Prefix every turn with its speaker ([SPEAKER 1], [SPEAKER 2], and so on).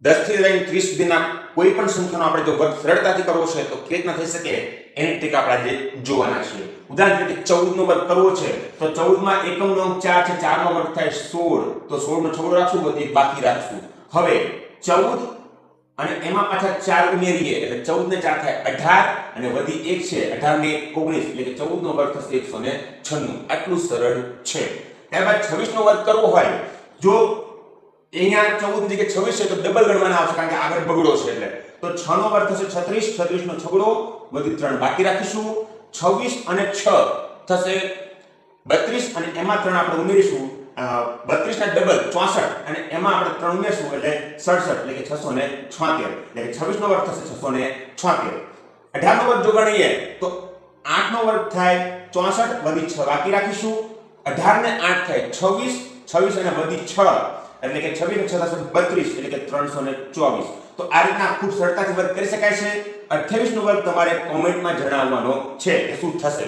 [SPEAKER 1] 10 થી લઈને 30 સુધીના કોઈ પણ સંખ્યાનો આપણે જો વર્ગ સરળતાથી કરવો છે તો કેવી રીતના થઈ શકે એની ટ્રીક આપણે આજે જોવાના છીએ. ઉદાહરણ તરીકે 14 નો વર્ગ કરવો છે તો 14 માં એકમનો અંક 4 છે, 4 નો વર્ગ થાય 16, તો 16 નો છગડો રાખશું તો એક બાકી રાખશું. હવે 14 અને એમાં પાછા 4 ઉમેરીએ એટલે 14 ને 4 થાય 18 અને વધી 1 છે 18 ને 19 એટલે કે 14 નો વર્ગ થશે 196. આટલું સરળ છે. ત્યારબાદ 26 નો વર્ગ કરવો હોય, જો અહીંયા 14 ની જગ્યાએ 26 છે તો ડબલ ગણવાના આવશે કારણ કે આગળ બગડો છે એટલે. તો 6 નો વર્ગ થશે 36, 36 નો છગડો વધી 3 બાકી રાખીશું. 26 અને 6 થશે 32 અને એમાં 3 આપણે ઉમેરીશું. 32 ના ડબલ 64 અને એમાં આપણે 3 ઉમેરશું એટલે 67 એટલે કે 676 એટલે કે 26 નો વર્ગ થશે 676. 18 નો વર્ગ જો ગણીએ તો 8 નો વર્ગ થાય 64 વધી 6 બાકી રાખીશું. 18 ને 8 થાય 26, 26 અને વધી 6 એટલે કે 26 ને 6 થશે 32 એટલે કે 324. તો આ રીતના ખૂબ સરળતાથી વર્ગ કરી શકાય છે. 28 નો વર્ગ તમારે કોમેન્ટમાં જણાવવાનો છે કે શું થશે.